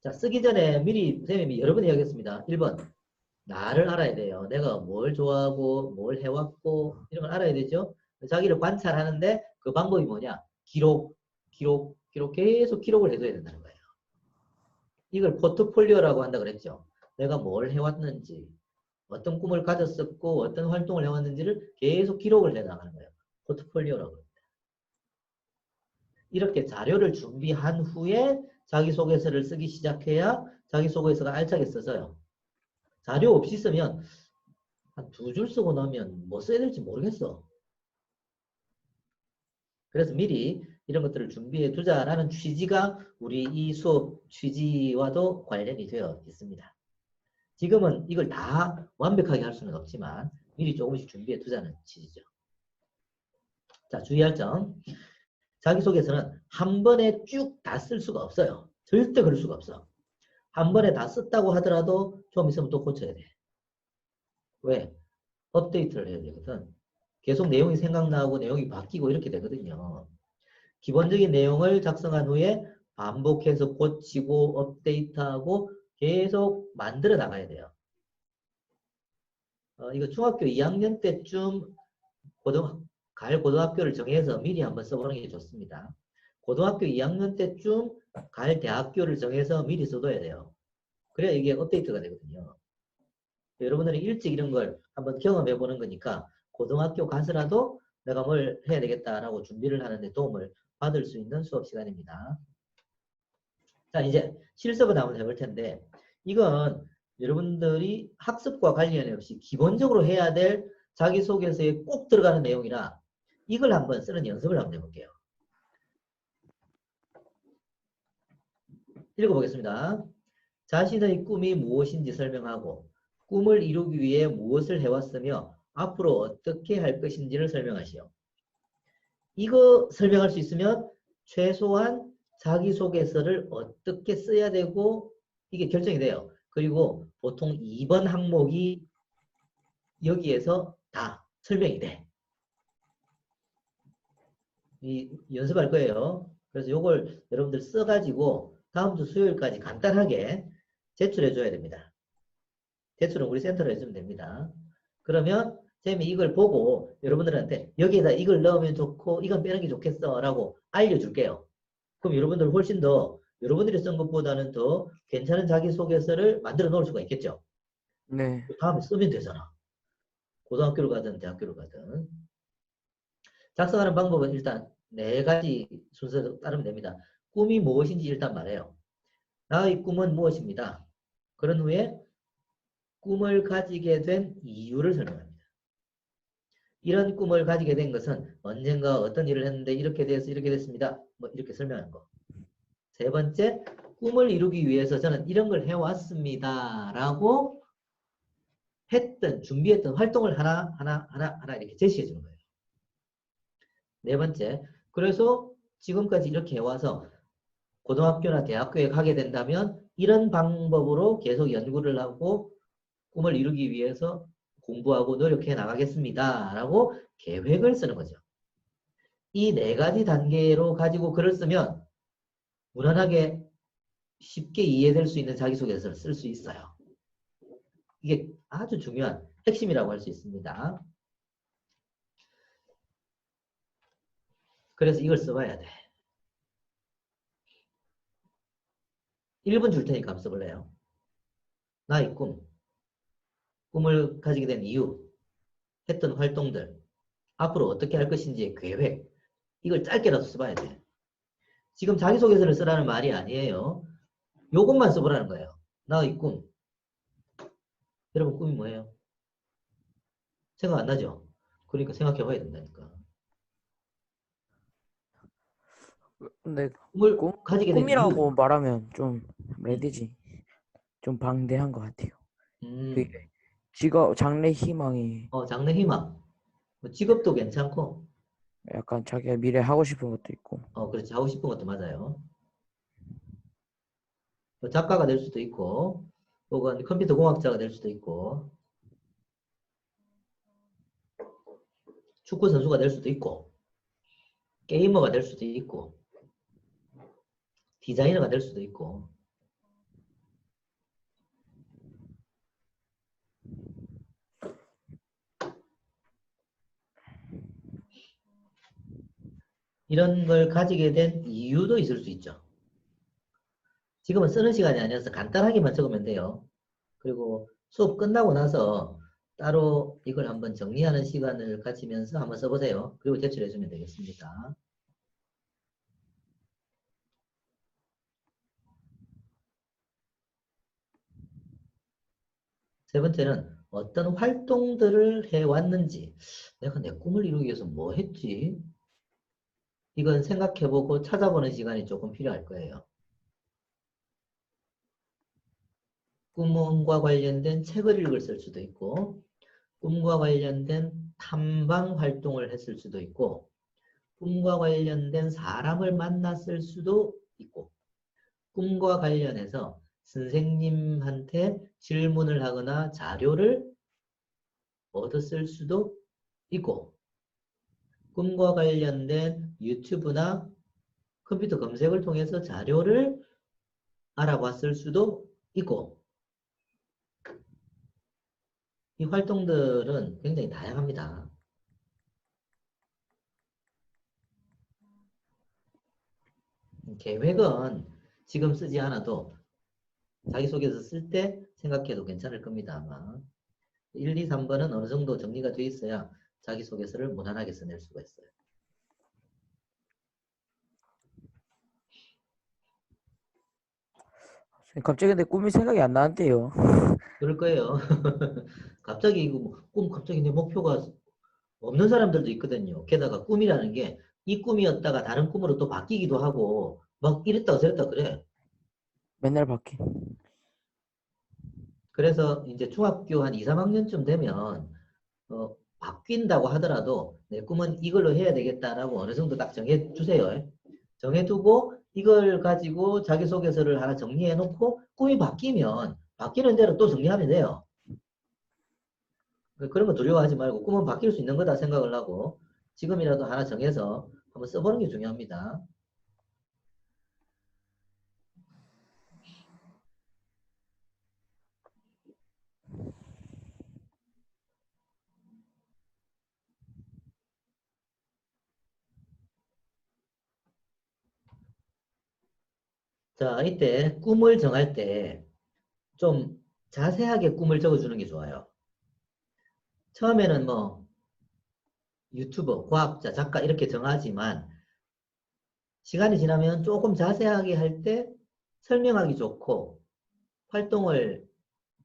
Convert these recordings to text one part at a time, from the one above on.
자, 쓰기 전에 미리 선생님이 여러 번 이야기했습니다. 1번, 나를 알아야 돼요. 내가 뭘 좋아하고 뭘 해왔고 이런 걸 알아야 되죠. 자기를 관찰하는데 그 방법이 뭐냐? 기록, 기록, 기록, 계속 기록을 해줘야 된다는 거예요. 이걸 포트폴리오라고 한다 그랬죠. 내가 뭘 해왔는지, 어떤 꿈을 가졌었고 어떤 활동을 해왔는지를 계속 기록을 해나가는 거예요. 포트폴리오라고 합니다. 이렇게 자료를 준비한 후에 자기소개서를 쓰기 시작해야 자기소개서가 알차게 써져요. 자료 없이 쓰면 한 2줄 쓰고 나면 뭐 써야 될지 모르겠어. 그래서 미리 이런 것들을 준비해 두자라는 취지가 우리 이 수업 취지와도 관련이 되어 있습니다. 지금은 이걸 다 완벽하게 할 수는 없지만 미리 조금씩 준비해 두자는 취지죠. 자, 주의할 점. 자기소개서는 한 번에 쭉 다 쓸 수가 없어요. 절대 그럴 수가 없어. 한 번에 다 썼다고 하더라도 좀 있으면 또 고쳐야 돼. 왜? 업데이트를 해야 되거든. 계속 내용이 생각나고 내용이 바뀌고 이렇게 되거든요. 기본적인 내용을 작성한 후에 반복해서 고치고 업데이트하고 계속 만들어 나가야 돼요. 이거 중학교 2학년 때쯤 가을 고등학교를 정해서 미리 한번 써보는 게 좋습니다. 고등학교 2학년 때쯤 가을 대학교를 정해서 미리 써둬야 돼요. 그래야 이게 업데이트가 되거든요. 여러분들이 일찍 이런 걸 한번 경험해 보는 거니까 고등학교 가서라도 내가 뭘 해야 되겠다라고 준비를 하는데 도움을 받을 수 있는 수업 시간입니다. 자, 이제 실습을 한번 해볼 텐데 이건 여러분들이 학습과 관련이 없이 기본적으로 해야 될 자기소개서에 꼭 들어가는 내용이라 이걸 한번 쓰는 연습을 한번 해볼게요. 읽어보겠습니다. 자신의 꿈이 무엇인지 설명하고 꿈을 이루기 위해 무엇을 해왔으며 앞으로 어떻게 할 것인지를 설명하시오. 이거 설명할 수 있으면 최소한 자기소개서를 어떻게 써야 되고 이게 결정이 돼요. 그리고 보통 2번 항목이 여기에서 다 설명이 돼. 연습할 거예요. 그래서 이걸 여러분들 써가지고 다음 주 수요일까지 간단하게 제출해 줘야 됩니다. 제출은 우리 센터로 해주면 됩니다. 그러면 쌤이 이걸 보고 여러분들한테 여기에다 이걸 넣으면 좋고 이건 빼는 게 좋겠어 라고 알려줄게요. 그럼 여러분들 훨씬 더 여러분들이 쓴 것보다는 더 괜찮은 자기소개서를 만들어 놓을 수가 있겠죠. 네. 다음에 쓰면 되잖아. 고등학교를 가든 대학교를 가든. 작성하는 방법은 일단 4가지 순서로 따르면 됩니다. 꿈이 무엇인지 일단 말해요. 나의 꿈은 무엇입니다. 그런 후에 꿈을 가지게 된 이유를 설명합니다. 이런 꿈을 가지게 된 것은 언젠가 어떤 일을 했는데 이렇게 돼서 이렇게 됐습니다. 뭐 이렇게 설명하는 거. 3번째, 꿈을 이루기 위해서 저는 이런 걸 해왔습니다. 라고 준비했던 활동을 하나 이렇게 제시해 주는 거예요. 4번째, 그래서 지금까지 이렇게 해와서 고등학교나 대학교에 가게 된다면 이런 방법으로 계속 연구를 하고 꿈을 이루기 위해서 공부하고 노력해 나가겠습니다. 라고 계획을 쓰는 거죠. 이 4가지 단계로 가지고 글을 쓰면 무난하게 쉽게 이해될 수 있는 자기소개서를 쓸 수 있어요. 이게 아주 중요한 핵심이라고 할 수 있습니다. 그래서 이걸 써봐야 돼. 1분 줄 테니까 한번 써볼래요? 나의 꿈을 가지게 된 이유, 했던 활동들, 앞으로 어떻게 할 것인지의 계획, 이걸 짧게라도 써봐야 돼. 지금 자기소개서를 쓰라는 말이 아니에요. 요것만 써보라는 거예요. 나의 꿈. 여러분 꿈이 뭐예요? 생각 안 나죠? 그러니까 생각해봐야 된다니까. 근데 꿈을 꿈, 가지게 된 이유. 꿈이라고 말하면 좀 음, 레디지. 좀 방대한 것 같아요. 그게 음, 직업, 장래 희망이 장래 희망. 뭐 직업도 괜찮고, 약간 자기가 미래 하고 싶은 것도 있고. 그렇지. 하고 싶은 것도 맞아요. 뭐 작가가 될 수도 있고, 혹은 컴퓨터 공학자가 될 수도 있고, 축구 선수가 될 수도 있고, 게이머가 될 수도 있고, 디자이너가 될 수도 있고, 이런 걸 가지게 된 이유도 있을 수 있죠. 지금은 쓰는 시간이 아니어서 간단하게만 적으면 돼요. 그리고 수업 끝나고 나서 따로 이걸 한번 정리하는 시간을 가지면서 한번 써보세요. 그리고 제출해 주면 되겠습니다. 세 번째는 어떤 활동들을 해왔는지, 내가 내 꿈을 이루기 위해서 뭐 했지? 이건 생각해보고 찾아보는 시간이 조금 필요할 거예요. 꿈과 관련된 책을 읽을 수도 있고, 꿈과 관련된 탐방 활동을 했을 수도 있고, 꿈과 관련된 사람을 만났을 수도 있고, 꿈과 관련해서 선생님한테 질문을 하거나 자료를 얻었을 수도 있고, 꿈과 관련된 유튜브나 컴퓨터 검색을 통해서 자료를 알아봤을 수도 있고, 이 활동들은 굉장히 다양합니다. 계획은 지금 쓰지 않아도 자기소개서 쓸 때 생각해도 괜찮을 겁니다. 아마 1, 2, 3번은 어느 정도 정리가 돼 있어야 자기소개서를 무난하게 써낼 수가 있어요. 갑자기 내 꿈이 생각이 안 나는데요. 그럴 거예요. 갑자기 이거 꿈 갑자기 내 목표가 없는 사람들도 있거든요. 게다가 꿈이라는 게 이 꿈이었다가 다른 꿈으로 또 바뀌기도 하고 막 이랬다가 저랬다 그래. 맨날 바뀐. 그래서 이제 중학교 한 2, 3학년쯤 되면 바뀐다고 하더라도 내 꿈은 이걸로 해야 되겠다라고 어느 정도 딱 정해 주세요. 정해두고 이걸 가지고 자기소개서를 하나 정리해 놓고 꿈이 바뀌면 바뀌는 대로 또 정리하면 돼요. 그런 거 두려워하지 말고 꿈은 바뀔 수 있는 거다 생각을 하고 지금이라도 하나 정해서 한번 써보는 게 중요합니다. 자, 이때 꿈을 정할 때 좀 자세하게 꿈을 적어주는 게 좋아요. 처음에는 뭐 유튜버, 과학자, 작가 이렇게 정하지만 시간이 지나면 조금 자세하게 할 때 설명하기 좋고 활동을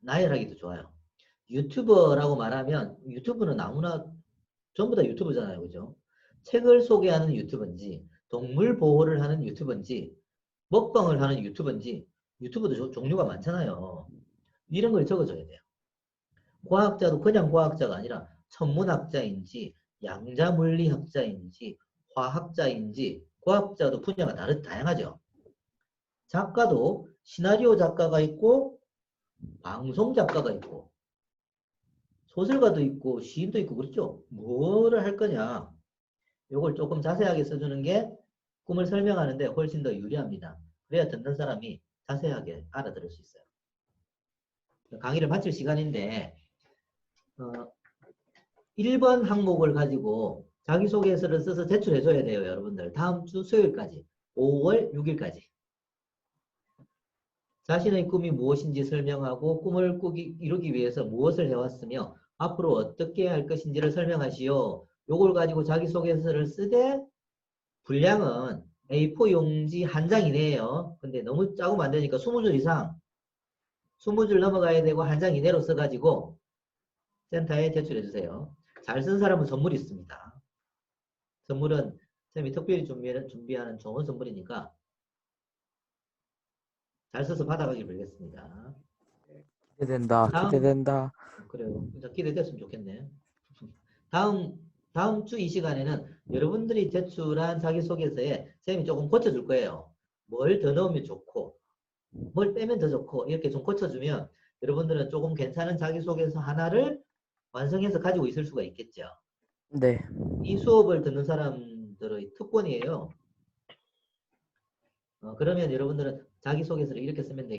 나열하기도 좋아요. 유튜버라고 말하면 유튜브는 아무나 전부 다 유튜브잖아요. 그죠? 책을 소개하는 유튜버인지 동물 보호를 하는 유튜버인지 먹방을 하는 유튜버인지 유튜브도 종류가 많잖아요. 이런 걸 적어줘야 돼요. 과학자도 그냥 과학자가 아니라 천문학자인지 양자물리학자인지 화학자인지 과학자도 분야가 다양하죠. 작가도 시나리오 작가가 있고 방송 작가가 있고 소설가도 있고 시인도 있고 그렇죠. 뭐를 할 거냐. 이걸 조금 자세하게 써주는 게 꿈을 설명하는데 훨씬 더 유리합니다. 그래야 듣는 사람이 자세하게 알아들을 수 있어요. 강의를 마칠 시간인데 1번 항목을 가지고 자기소개서를 써서 제출해 줘야 돼요. 여러분들. 다음 주 수요일까지 5월 6일까지 자신의 꿈이 무엇인지 설명하고 꿈을 이루기 위해서 무엇을 해왔으며 앞으로 어떻게 할 것인지를 설명하시오. 요걸 가지고 자기소개서를 쓰되 분량은 A4 용지 한 장 이내예요. 근데 너무 작으면 안 되니까 20줄 이상 20줄 넘어가야 되고 한 장 이내로 써가지고 센터에 제출해 주세요. 잘 쓴 사람은 선물이 있습니다. 선물은 쌤이 특별히 준비하는 좋은 선물이니까 잘 써서 받아가길 빌겠습니다. 기대된다. 기대된다. 그래요. 기대됐으면 좋겠네. 다음 주 이 시간에는 여러분들이 제출한 자기소개서에 쌤이 조금 고쳐줄 거예요. 뭘 더 넣으면 좋고 뭘 빼면 더 좋고 이렇게 좀 고쳐주면 여러분들은 조금 괜찮은 자기소개서 하나를 완성해서 가지고 있을 수가 있겠죠. 네. 이 수업을 듣는 사람들의 특권이에요. 그러면 여러분들은 자기소개서를 이렇게 쓰면 되겠죠.